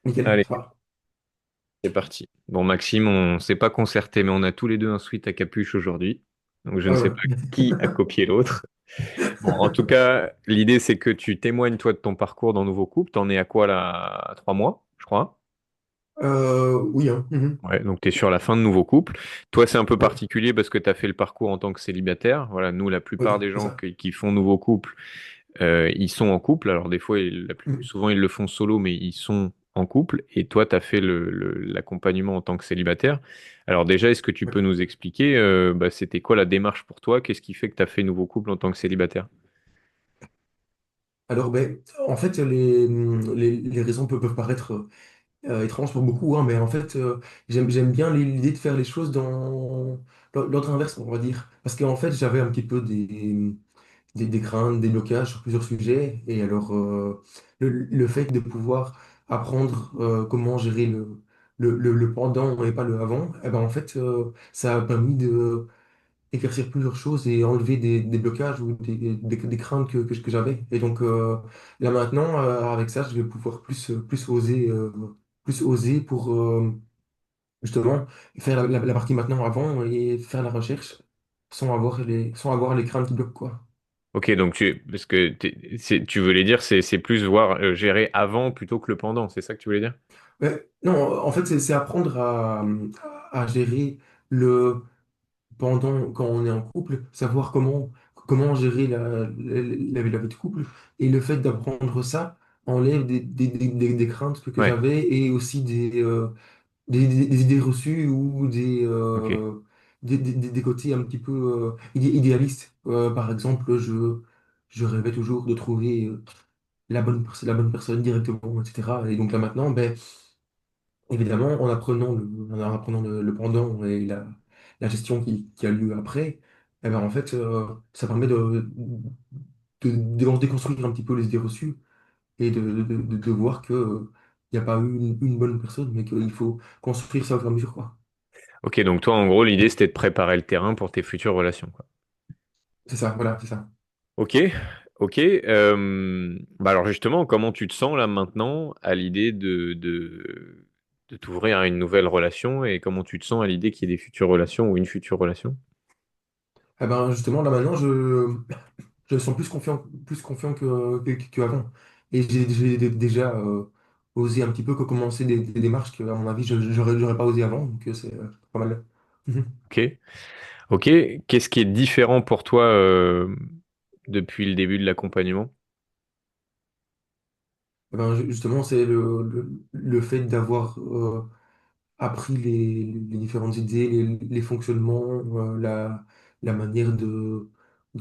Nickel, Allez, ça va. c'est parti. Bon, Maxime, on s'est pas concerté, mais on a tous les deux un sweat à capuche aujourd'hui. Donc, je ne Ouais, sais ouais. pas qui a copié l'autre. Bon, en tout cas, l'idée, c'est que tu témoignes, toi, de ton parcours dans Nouveau Couple. T'en es à quoi, là? À 3 mois, je crois. Oui, hein. Mhm. Ouais, donc tu es sur la fin de Nouveau Couple. Toi, c'est un peu Ouais, particulier parce que tu as fait le parcours en tant que célibataire. Voilà, nous, la plupart oui, des c'est gens ça. qui font Nouveau Couple, ils sont en couple. Alors, des fois, Mhm. souvent, ils le font solo, mais ils sont en couple. Et toi, tu as fait l'accompagnement en tant que célibataire. Alors, déjà, est-ce que tu Ouais. peux nous expliquer, bah, c'était quoi la démarche pour toi? Qu'est-ce qui fait que tu as fait Nouveau Couple en tant que célibataire? Alors, ben, en fait, les raisons peuvent paraître étranges pour beaucoup, hein, mais en fait, j'aime bien l'idée de faire les choses dans l'ordre inverse, on va dire. Parce qu'en fait, j'avais un petit peu des craintes, des blocages sur plusieurs sujets. Et alors, le fait de pouvoir apprendre comment gérer le pendant et pas le avant, eh ben, en fait, ça a permis de éclaircir plusieurs choses et enlever des blocages ou des craintes que j'avais. Et donc, là maintenant, avec ça, je vais pouvoir plus oser pour justement faire la partie maintenant avant et faire la recherche sans avoir les craintes qui bloquent, quoi. Ok, donc parce que tu voulais dire, c'est plus voir gérer avant plutôt que le pendant, c'est ça que tu voulais dire? Mais non, en fait, c'est apprendre à gérer le pendant quand on est en couple, savoir comment gérer la vie de couple. Et le fait d'apprendre ça enlève des craintes que Ouais, j'avais et aussi des idées reçues ou ok. des côtés un petit peu idéalistes. Par exemple, je rêvais toujours de trouver la bonne personne directement, etc. Et donc là maintenant, ben, évidemment, en apprenant le pendant et la gestion qui a lieu après, eh ben, en fait, ça permet de déconstruire un petit peu les idées reçues et de voir que il n'y a pas eu une bonne personne, mais qu'il faut construire ça au fur et à mesure, quoi. Ok, donc toi, en gros, l'idée, c'était de préparer le terrain pour tes futures relations, quoi. C'est ça, voilà, c'est ça. Ok, ok. Bah alors justement, comment tu te sens là maintenant à l'idée de t'ouvrir à une nouvelle relation et comment tu te sens à l'idée qu'il y ait des futures relations ou une future relation? Eh ben, justement, là maintenant, je me sens plus confiant qu'avant. Et j'ai déjà osé un petit peu commencer des démarches que, à mon avis, j'aurais pas osé avant, donc c'est pas mal. Mhm. Ok, ok. Qu'est-ce qui est différent pour toi depuis le début de l'accompagnement? Eh ben, justement, c'est le fait d'avoir appris les différentes idées, les fonctionnements, la manière de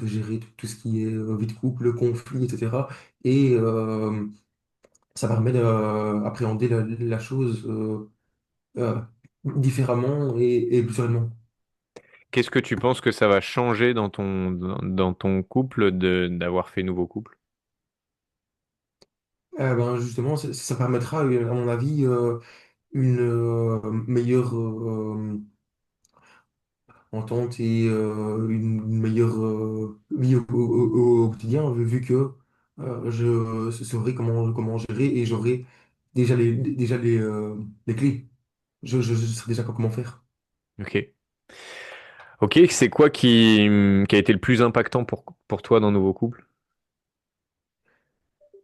gérer tout ce qui est vie de couple, conflit, etc. Et ça permet d'appréhender la chose euh, différemment et plus sereinement. Qu'est-ce que tu penses que ça va changer dans ton couple d'avoir fait nouveau couple? Ben justement, ça permettra, à mon avis, une meilleure entente et une meilleure vie au quotidien, vu que je saurai comment gérer et j'aurai déjà les clés. Je sais déjà comment faire. Ok. Ok, c'est quoi qui a été le plus impactant pour toi dans Nouveau Couple?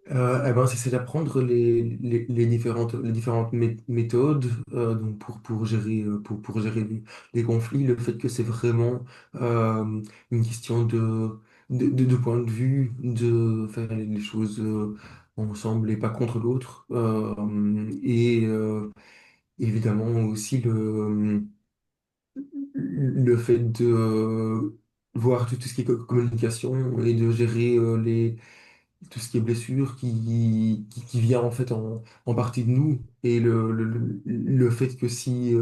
Eh ben, c'est d'apprendre les différentes méthodes donc pour gérer, pour gérer les conflits, le fait que c'est vraiment une question de point de vue, de faire les choses ensemble et pas contre l'autre. Et évidemment aussi le fait de voir tout ce qui est communication et de gérer tout ce qui est blessure qui vient en fait en partie de nous et le fait que si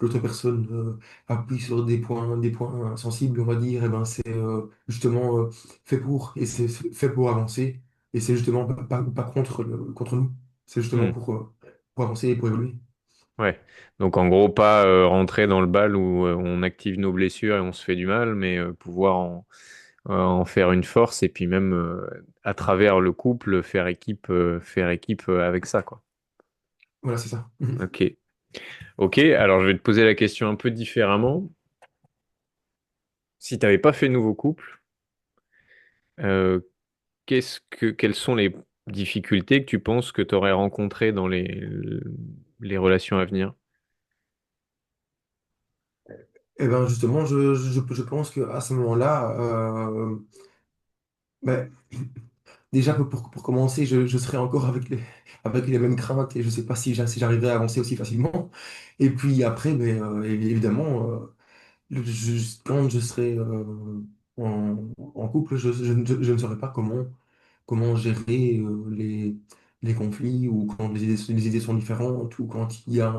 l'autre personne appuie sur des points sensibles, on va dire, eh ben c'est justement fait pour et c'est fait pour avancer et c'est justement pas contre, contre nous, c'est justement Hmm. pour avancer et pour évoluer. Ouais. Donc en gros, pas rentrer dans le bal où on active nos blessures et on se fait du mal, mais pouvoir en faire une force et puis même à travers le couple faire équipe avec ça, quoi. Voilà, c'est ça. Ok. Ok, alors je vais te poser la question un peu différemment. Si tu n'avais pas fait nouveau couple, euh, quelles sont les difficultés que tu penses que tu aurais rencontrées dans les relations à venir? Et ben justement, je pense qu'à ce moment-là, ben, déjà pour commencer, je serai encore avec les mêmes craintes et je ne sais pas si j'arriverai à avancer aussi facilement. Et puis après, ben, évidemment, quand je serai en couple, je ne saurais pas comment gérer les conflits ou quand les idées sont différentes ou quand il y a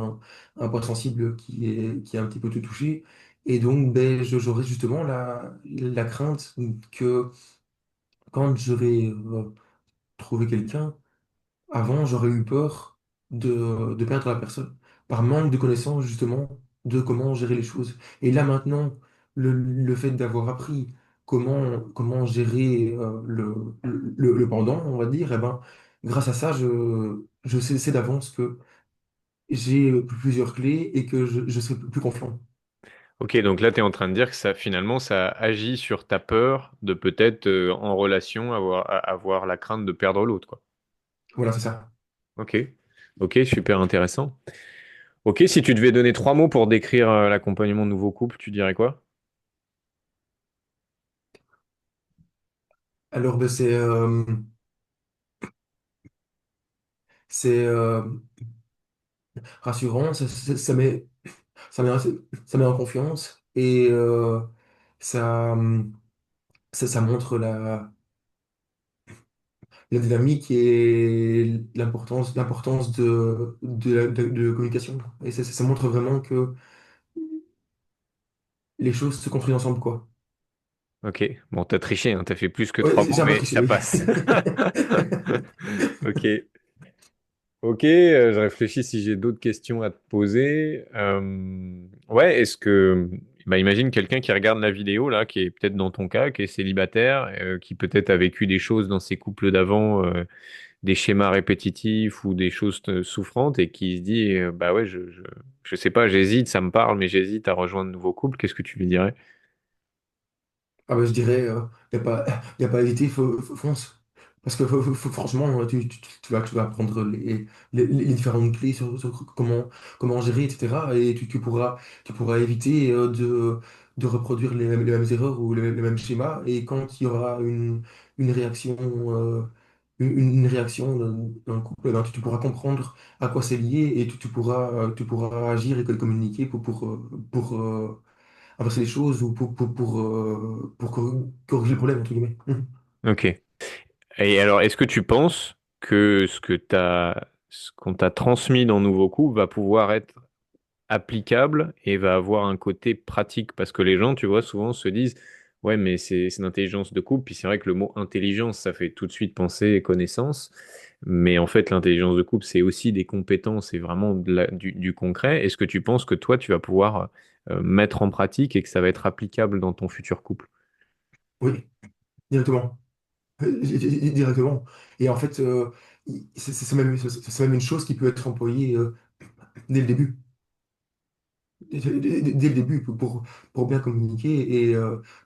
un point sensible qui est un petit peu tout touché. Et donc, ben, j'aurais justement la crainte que quand je vais trouver quelqu'un, avant, j'aurais eu peur de perdre la personne, par manque de connaissance justement de comment gérer les choses. Et là maintenant, le fait d'avoir appris comment gérer le pendant, on va dire, eh ben, grâce à ça, je sais d'avance que j'ai plusieurs clés et que je serai plus confiant. Ok, donc là, tu es en train de dire que ça, finalement, ça agit sur ta peur de peut-être, en relation, avoir la crainte de perdre l'autre, quoi. Voilà, c'est ça. Ok, ok, super intéressant. Ok, si tu devais donner trois mots pour décrire l'accompagnement de nouveau couple, tu dirais quoi? Alors, ben, c'est rassurant, ça met en confiance et ça, ça montre la dynamique et l'importance de communication. Et ça montre vraiment que les choses se construisent ensemble, quoi. Ok, bon, t'as triché, hein, t'as fait plus que Ouais, trois mots, j'ai un peu mais triché, ça oui. passe. Ok, ok, je réfléchis si j'ai d'autres questions à te poser. Ouais, bah, imagine quelqu'un qui regarde la vidéo là, qui est peut-être dans ton cas, qui est célibataire, qui peut-être a vécu des choses dans ses couples d'avant, des schémas répétitifs ou des choses souffrantes, et qui se dit, bah ouais, je sais pas, j'hésite, ça me parle, mais j'hésite à rejoindre un nouveau couple. Qu'est-ce que tu lui dirais? Ah bah, je dirais, y a pas à hésiter, fonce. Parce que franchement, tu vas apprendre les différentes clés sur comment gérer, etc. Et tu pourras éviter de reproduire les mêmes erreurs ou les mêmes schémas. Et quand il y aura une réaction, une réaction d'un couple, ben, tu pourras comprendre à quoi c'est lié et tu pourras agir et communiquer pour inverser les choses ou pour corriger le problème, entre guillemets. Ok. Et alors, est-ce que tu penses que ce qu'on t'a transmis dans Nouveau Coup va pouvoir être applicable et va avoir un côté pratique? Parce que les gens, tu vois, souvent se disent, ouais, mais c'est l'intelligence de couple. Puis c'est vrai que le mot intelligence, ça fait tout de suite penser connaissance. Mais en fait, l'intelligence de couple, c'est aussi des compétences et vraiment du concret. Est-ce que tu penses que toi, tu vas pouvoir mettre en pratique et que ça va être applicable dans ton futur couple? Oui, directement. Directement. Et en fait, c'est même une chose qui peut être employée dès le début. Dès le début, pour bien communiquer et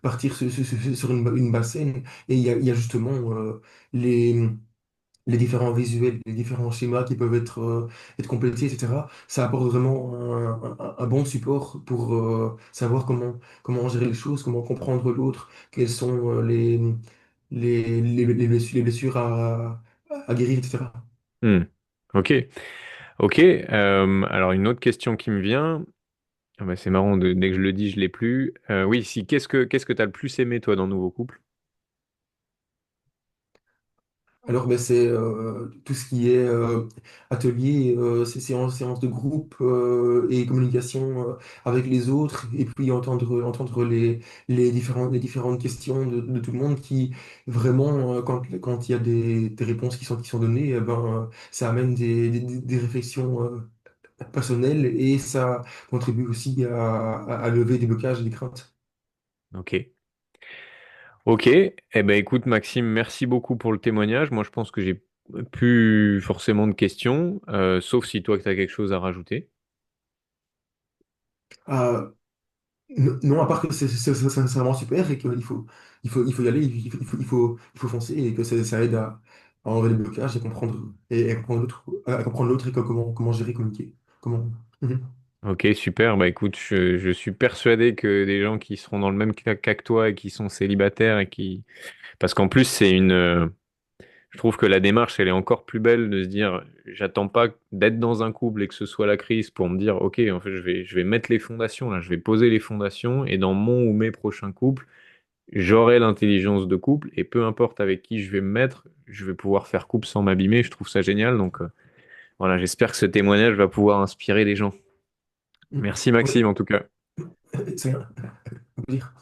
partir sur une base saine. Et il y a justement les, les différents visuels, les différents schémas qui peuvent être complétés, etc. Ça apporte vraiment un bon support pour savoir comment gérer les choses, comment comprendre l'autre, quelles sont les blessures à guérir, etc. Hmm. Ok. Ok. Alors, une autre question qui me vient. Ah bah, c'est marrant, dès que je le dis, je l'ai plus. Oui, si, qu'est-ce que tu as le plus aimé, toi, dans Nouveau Couple? Alors, ben, c'est tout ce qui est atelier, ces séances de groupe et communication avec les autres, et puis entendre les différentes questions de tout le monde qui, vraiment, quand il y a des réponses qui sont données, eh ben, ça amène des réflexions personnelles et ça contribue aussi à lever des blocages et des craintes. Ok. Ok. Eh ben, écoute, Maxime, merci beaucoup pour le témoignage. Moi, je pense que j'ai plus forcément de questions, sauf si toi, tu as quelque chose à rajouter. Euh, non, à part que c'est vraiment super et qu'il faut y aller, il faut foncer et que ça aide à enlever les blocages et à comprendre l'autre et comment gérer, communiquer. Comment... Mhm. Ok, super. Bah écoute, je suis persuadé que des gens qui seront dans le même cas que toi et qui sont célibataires et qui... Parce qu'en plus, je trouve que la démarche, elle est encore plus belle de se dire, j'attends pas d'être dans un couple et que ce soit la crise pour me dire, ok, en fait, je vais mettre les fondations là, je vais poser les fondations et dans mon ou mes prochains couples, j'aurai l'intelligence de couple et peu importe avec qui je vais me mettre, je vais pouvoir faire couple sans m'abîmer. Je trouve ça génial. Donc voilà, j'espère que ce témoignage va pouvoir inspirer les gens. Mhm. Merci Ouais, Maxime en tout cas. c'est un plaisir.